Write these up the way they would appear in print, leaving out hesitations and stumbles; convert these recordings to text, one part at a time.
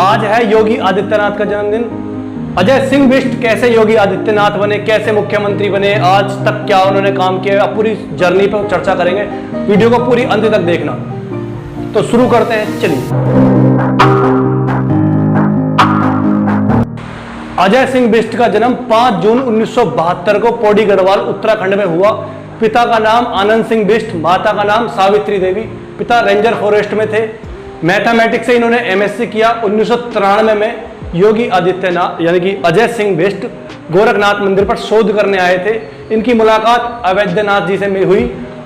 आज है योगी आदित्यनाथ का जन्मदिन। अजय सिंह बिष्ट कैसे योगी आदित्यनाथ बने, कैसे मुख्यमंत्री बने, आज तक क्या उन्होंने काम किया, पूरी जर्नी पर चर्चा करेंगे। वीडियो को पूरी अंत तक देखना। तो शुरू करते हैं, चलिए। अजय सिंह बिष्ट का जन्म 5 जून 1972 को पौड़ी गढ़वाल उत्तराखंड में हुआ। पिता का नाम आनंद सिंह बिष्ट, माता का नाम सावित्री देवी। पिता रेंजर फॉरेस्ट में थे। मैथमेटिक्स से इन्होंने एमएससी किया। 1993 में योगी आदित्यनाथ यानी कि अजय सिंह बिष्ट गोरखनाथ मंदिर पर शोध करने आए थे। इनकी मुलाकात अवैधनाथ जी से हुई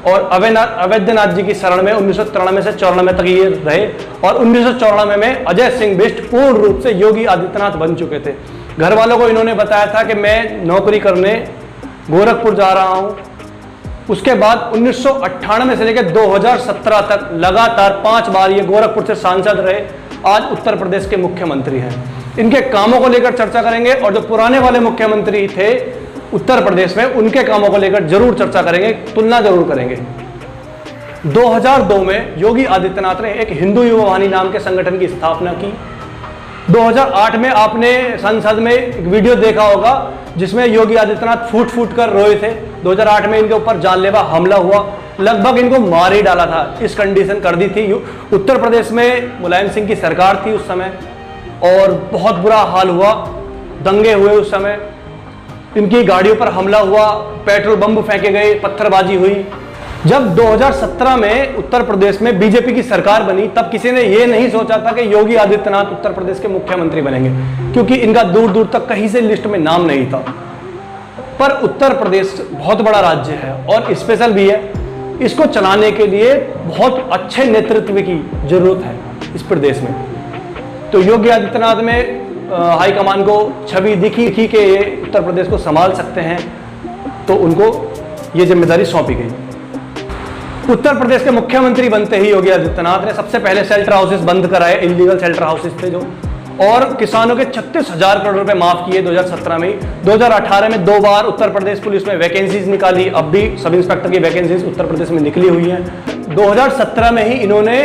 और अवैधनाथ जी की शरण में 1993 से 94 तक ये रहे। और 1994 में अजय सिंह बिष्ट पूर्ण रूप से योगी आदित्यनाथ बन चुके थे। घर वालों को इन्होंने बताया था कि मैं नौकरी करने गोरखपुर जा रहा हूं। उसके बाद 1998 से लेकर 2017 तक लगातार 5 बार ये गोरखपुर से सांसद रहे। आज उत्तर प्रदेश के मुख्यमंत्री हैं। इनके कामों को लेकर चर्चा करेंगे और जो पुराने वाले मुख्यमंत्री थे उत्तर प्रदेश में उनके कामों को लेकर जरूर चर्चा करेंगे, तुलना जरूर करेंगे। 2002 में योगी आदित्यनाथ ने एक हिंदू युवा वाहिनी नाम के संगठन की स्थापना की। 2008 में आपने संसद में एक वीडियो देखा होगा जिसमें योगी आदित्यनाथ फूट फूट कर रोए थे। 2008 में इनके ऊपर जानलेवा हमला हुआ, लगभग इनको मार ही डाला था, इस कंडीशन कर दी थी। उत्तर प्रदेश में मुलायम सिंह की सरकार थी उस समय और बहुत बुरा हाल हुआ, दंगे हुए उस समय। इनकी गाड़ियों पर हमला हुआ, पेट्रोल बम फेंके गए, पत्थरबाजी हुई। जब 2017 में उत्तर प्रदेश में बीजेपी की सरकार बनी तब किसी ने यह नहीं सोचा था कि योगी आदित्यनाथ उत्तर प्रदेश के मुख्यमंत्री बनेंगे, क्योंकि इनका दूर दूर तक कहीं से लिस्ट में नाम नहीं था। पर उत्तर प्रदेश बहुत बड़ा राज्य है और स्पेशल भी है। इसको चलाने के लिए बहुत अच्छे नेतृत्व की जरूरत है इस प्रदेश में। तो योगी आदित्यनाथ में हाईकमान को छवि दिखी कि ये उत्तर प्रदेश को संभाल सकते हैं, तो उनको ये जिम्मेदारी सौंपी गई। उत्तर प्रदेश के मुख्यमंत्री बनते ही योगी आदित्यनाथ ने सबसे पहले शेल्टर हाउसेस बंद कराए, इलीगल शेल्टर हाउसेस थे जो, और किसानों के 36,000 करोड़ रुपए माफ किए 2017 में। 2018 में 2 बार उत्तर प्रदेश पुलिस में वैकेंसीज निकाली, अब भी सब इंस्पेक्टर की वैकेंसीज उत्तर प्रदेश में निकली हुई हैं। 2017 में ही इन्होंने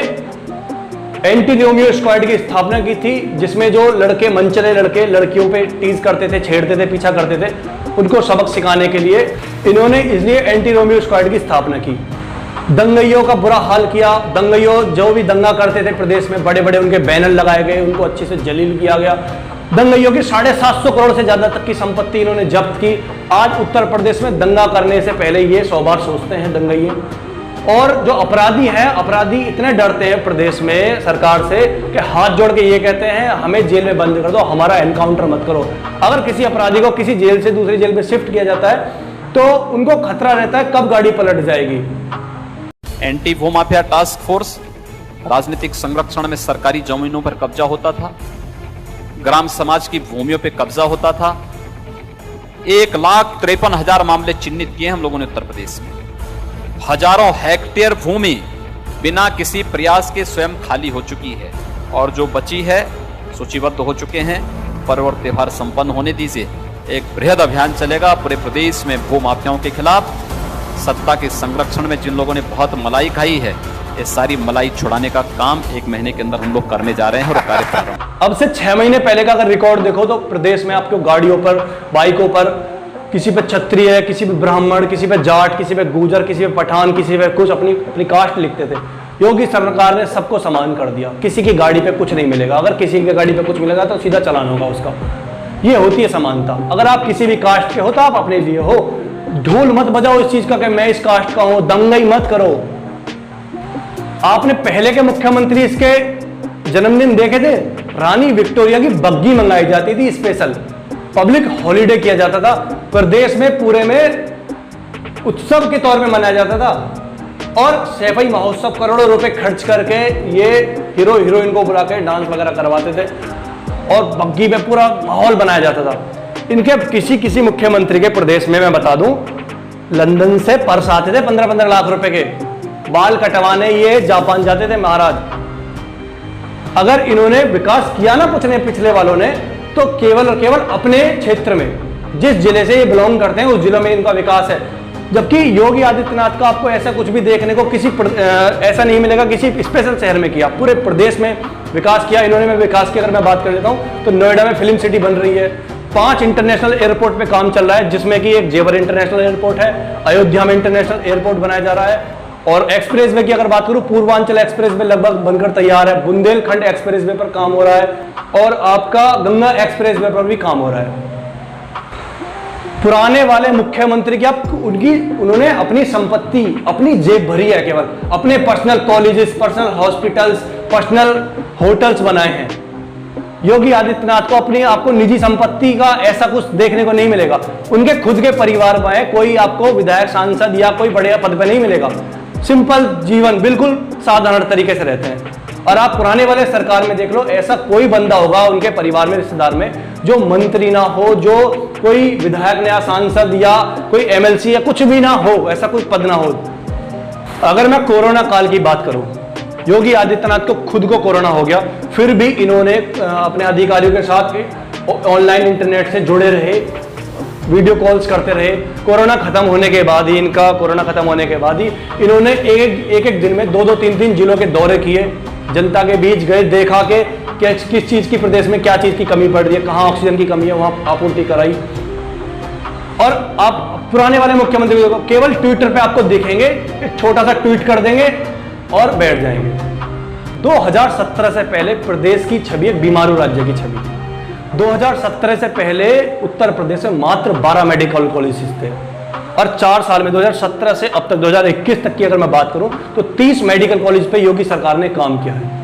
एंटी रोमियो स्क्वाड की स्थापना की थी, जिसमें जो लड़के मनचले लड़के लड़कियों पे टीज करते थे, छेड़ते थे, पीछा करते थे, उनको सबक सिखाने के लिए इन्होंने इसलिए एंटी रोमियो स्क्वाड की स्थापना की। दंगइयों का बुरा हाल किया। दंगइयों जो भी दंगा करते थे प्रदेश में, बड़े बड़े उनके बैनर लगाए गए, उनको अच्छे से जलील किया गया। दंगइयों की 750 करोड़ से ज्यादा तक की संपत्ति इन्होंने जब्त की। आज उत्तर प्रदेश में दंगा करने से पहले ये 100 बार सोचते हैं दंगइये। और जो अपराधी हैं, अपराधी इतने डरते हैं प्रदेश में सरकार से कि हाथ जोड़ के ये कहते हैं हमें जेल में बंद कर दो, हमारा एनकाउंटर मत करो। अगर किसी अपराधी को किसी जेल से दूसरी जेल में शिफ्ट किया जाता है तो उनको खतरा रहता है कब गाड़ी पलट जाएगी। एंटी भूमाफिया टास्क फोर्स, राजनीतिक संरक्षण में सरकारी जमीनों पर कब्जा होता था, ग्राम समाज की भूमियों पर कब्जा होता था। 1,53,000 मामले चिन्हित किए हम लोगों ने उत्तर प्रदेश में। हजारों हेक्टेयर भूमि बिना किसी प्रयास के स्वयं खाली हो चुकी है और जो बची है सूचीबद्ध हो चुके हैं। पर्व और त्योहार संपन्न होने दीजिए, एक बृहद अभियान चलेगा पूरे प्रदेश में भूमाफियाओं के खिलाफ। सत्ता के संरक्षण में जिन लोगों ने बहुत मलाई खाई है, ये सारी मलाई छुड़ाने का काम 1 महीने के अंदर हम लोग करने जा रहे हैं और कार्य कर रहे हैं। अब से 6 महीने पहले का अगर रिकॉर्ड देखो तो प्रदेश में आपको गाड़ियों पर, बाइकों पर किसी पे क्षत्रिय, किसी पे ब्राह्मण, किसी पे जाट, किसी पे गुर्जर, किसी पे पठान, किसी पे कुछ अपनी कास्ट लिखते थे। योगी सरकार ने सबको समान कर दिया। किसी की गाड़ी पे कुछ नहीं मिलेगा, अगर किसी की गाड़ी पे कुछ मिलेगा तो सीधा चालान होगा उसका। ये होती है समानता। अगर आप किसी भी कास्ट के हो तो आप अपने लिए हो। ढोल मत बजाओ इस चीज का कि मैं इस कास्ट का हूं, दंगई मत करो। आपने पहले के मुख्यमंत्री इसके जन्मदिन देखे थे? रानी विक्टोरिया की बग्गी मंगाई जाती थी, स्पेशल पब्लिक हॉलीडे किया जाता था, प्रदेश में पूरे में उत्सव के तौर पे मनाया जाता था। और सैफई महोत्सव करोड़ों रुपए खर्च करके ये हीरो हीरोइन को बुला के डांस वगैरह करवाते थे और बग्गी में पूरा माहौल बनाया जाता था। इनके किसी मुख्यमंत्री के प्रदेश में मैं बता दूं, लंदन से पर्स आते थे 15-15 लाख रुपए के। बाल कटवाने ये जापान जाते थे महाराज। अगर इन्होंने विकास किया ना कुछ ने पिछले वालों ने, तो केवल और केवल अपने क्षेत्र में, जिस जिले से ये बिलोंग करते हैं उस जिले में इनका विकास है। जबकि योगी आदित्यनाथ का आपको ऐसा कुछ भी देखने को ऐसा नहीं मिलेगा किसी स्पेशल शहर में किया, पूरे प्रदेश में विकास किया इन्होंने। मैं विकास की अगर मैं बात कर लेता हूँ तो नोएडा में फिल्म सिटी बन रही है, 5 इंटरनेशनल एयरपोर्ट पे काम चल रहा है, जिसमें कि एक जेवर इंटरनेशनल एयरपोर्ट है, अयोध्या में इंटरनेशनल एयरपोर्ट बनाया जा रहा है। और एक्सप्रेसवे की अगर बात करूं, पूर्वांचल एक्सप्रेसवे लगभग बनकर तैयार है, बुंदेलखंड एक्सप्रेसवे पर काम हो रहा है और आपका गंगा एक्सप्रेसवे पर भी काम हो रहा है। पुराने वाले मुख्यमंत्री की उन्होंने अपनी संपत्ति, अपनी जेब भरी है, केवल अपने personal colleges, personal hospitals, personal hotels बनाए हैं। योगी आदित्यनाथ को अपनी आपको निजी संपत्ति का ऐसा कुछ देखने को नहीं मिलेगा। उनके खुद के परिवार में कोई आपको विधायक, सांसद या कोई बड़े पद पर नहीं मिलेगा। सिंपल जीवन, बिल्कुल साधारण तरीके से रहते हैं। और आप पुराने वाले सरकार में देख लो, ऐसा कोई बंदा होगा उनके परिवार में, रिश्तेदार में, जो मंत्री ना हो, जो कोई विधायक या सांसद या कोई एमएलसी या कुछ भी ना हो, ऐसा कोई पद ना हो। अगर मैं कोरोना काल की बात करूं, योगी आदित्यनाथ को खुद को कोरोना हो गया, फिर भी इन्होंने अपने अधिकारियों के साथ ऑनलाइन इंटरनेट से जुड़े रहे, वीडियो कॉल्स करते रहे। कोरोना खत्म होने के बाद ही इन्होंने एक दिन में 2-2, 3-3 जिलों के दौरे किए, जनता के बीच गए, देखा कि किस चीज की प्रदेश में क्या चीज की कमी पड़ रही है, कहाँ ऑक्सीजन की कमी है, वहां आपूर्ति कराई। और आप पुराने वाले मुख्यमंत्री को केवल ट्विटर पे आपको देखेंगे, एक छोटा सा ट्वीट कर देंगे और बैठ जाएंगे। 2017 से पहले प्रदेश की छवि एक बीमारू राज्य की छवि। 2017 से पहले उत्तर प्रदेश में मात्र 12 मेडिकल कॉलेजेस थे और 4 साल में 2017 से अब तक 2021 तक की अगर मैं बात करूं तो 30 मेडिकल कॉलेज पे योगी सरकार ने काम किया है।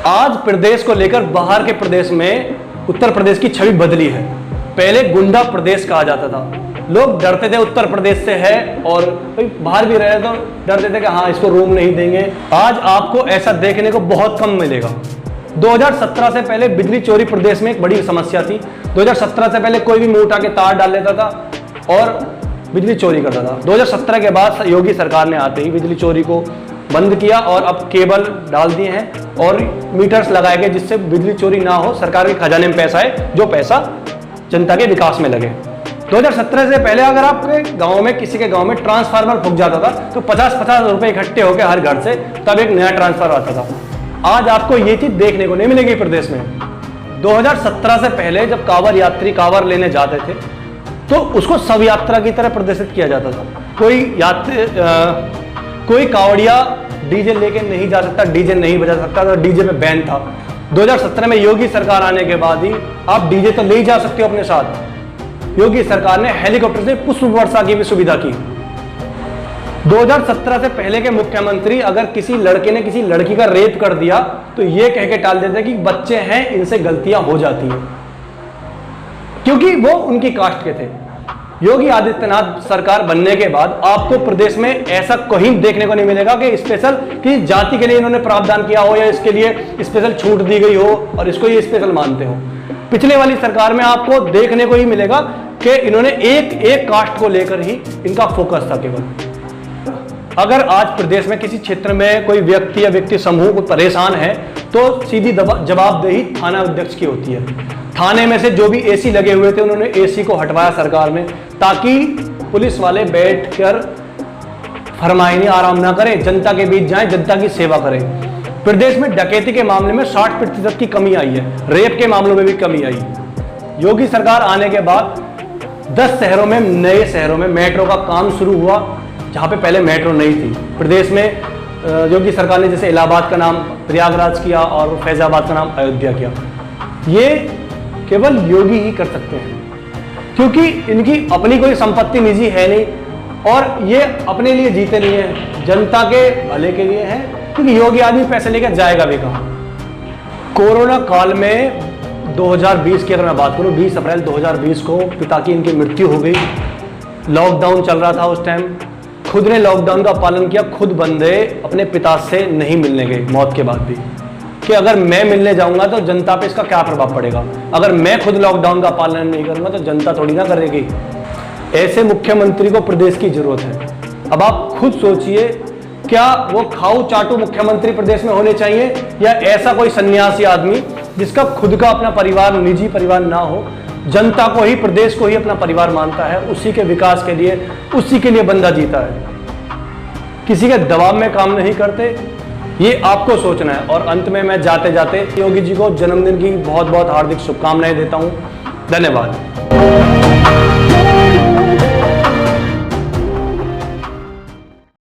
आज प्रदेश को लेकर बाहर के प्रदेश में उत्तर प्रदेश की छवि बदली है। पहले गुंडा प्रदेश कहा जाता था, लोग डरते थे उत्तर प्रदेश से है, और कोई बाहर भी रहे तो डरते थे कि हाँ इसको रूम नहीं देंगे। आज आपको ऐसा देखने को बहुत कम मिलेगा। 2017 से पहले बिजली चोरी प्रदेश में एक बड़ी समस्या थी। 2017 से पहले कोई भी मुंह उठा के तार डाल लेता था और बिजली चोरी करता था। 2017 के बाद योगी सरकार ने आते ही बिजली चोरी को बंद किया और अब केबल डाल दिए हैं और मीटर्स लगाए गए जिससे बिजली चोरी ना हो। सरकार के खजाने में पैसा है, जो पैसा जनता के विकास में लगे। 2017 से पहले अगर आपके गांव में, किसी के गांव में ट्रांसफार्मर फूक जाता था तो 50-50 रुपए इकट्ठे होकर हर घर से तब एक नया ट्रांसफार्मर आता था। आज आपको ये चीज देखने को नहीं मिलेगी प्रदेश में। 2017 से पहले जब कांवड़ यात्री कांवड़ लेने जाते थे तो उसको शव यात्रा की तरह प्रदर्शित किया जाता था। कोई कांवड़िया डीजे लेके नहीं जा सकता, डीजे नहीं बजा सकता था, डीजे पे बैन था। 2017 में योगी सरकार आने के बाद ही आप डीजे तो ले जा सकते हो अपने साथ। योगी सरकार ने हेलीकॉप्टर से पुष्प वर्षा की भी सुविधा की। 2017 से पहले के मुख्यमंत्री अगर किसी लड़के ने किसी लड़की का रेप कर दिया तो ये कह के टाल देते कि बच्चे हैं, इनसे गलतियां हो जाती हैं, क्योंकि वो उनकी कास्ट के थे। योगी आदित्यनाथ सरकार बनने के बाद आपको प्रदेश में ऐसा कहीं देखने को नहीं मिलेगा कि स्पेशल कि जाति के लिए इन्होंने प्रावधान किया हो या इसके लिए स्पेशल छूट दी गई हो और इसको ये स्पेशल मानते हो। पिछले वाली सरकार में आपको देखने को ही मिलेगा कि इन्होंने एक कास्ट को लेकर ही इनका फोकस था केवल। अगर आज प्रदेश में किसी क्षेत्र में कोई व्यक्ति या व्यक्ति समूह को परेशान है तो सीधी जवाबदेही थाना अध्यक्ष की होती है। थाने में से जो भी एसी लगे हुए थे उन्होंने एसी को हटवाया सरकार ने, ताकि पुलिस वाले बैठकर फरमाइनी आराम ना करें, जनता के बीच जाएं, जनता की सेवा करें। प्रदेश में डकैती के मामले में 60% की कमी आई है, रेप के मामलों में भी कमी आई। योगी सरकार आने के बाद 10 शहरों में, नए शहरों में मेट्रो का काम शुरू हुआ जहां पे पहले मेट्रो नहीं थी। प्रदेश में योगी सरकार ने जैसे इलाहाबाद का नाम प्रयागराज किया और फैजाबाद का नाम अयोध्या किया। ये केवल योगी ही कर सकते हैं, क्योंकि इनकी अपनी कोई संपत्ति निजी है नहीं और ये अपने लिए जीते नहीं है, जनता के भले के लिए है, क्योंकि योगी आदमी पैसे लेकर जाएगा भी कहाँ। कोरोना काल में 2020 की अगर मैं बात करूं, 20 अप्रैल 2020 को पिता की इनकी मृत्यु हो गई। लॉकडाउन चल रहा था उस टाइम, खुद ने लॉकडाउन का पालन किया, खुद बंदे अपने पिता से नहीं मिलने गए मौत के बाद भी, कि अगर मैं मिलने जाऊंगा तो जनता पे इसका क्या प्रभाव पड़ेगा, अगर मैं खुद लॉकडाउन का पालन नहीं करूंगा तो जनता थोड़ी ना करेगी। ऐसे मुख्यमंत्री को प्रदेश की जरूरत है। अब आप खुद सोचिए, क्या वो खाऊ चाटू मुख्यमंत्री प्रदेश में होने चाहिए या ऐसा कोई सन्यासी आदमी जिसका खुद का अपना परिवार, निजी परिवार ना हो, जनता को ही, प्रदेश को ही अपना परिवार मानता है, उसी के विकास के लिए, उसी के लिए बंदा जीता है। किसी के दबाव में काम नहीं करते, ये आपको सोचना है। और अंत में मैं जाते जाते योगी जी को जन्मदिन की बहुत बहुत हार्दिक शुभकामनाएं देता हूं। धन्यवाद।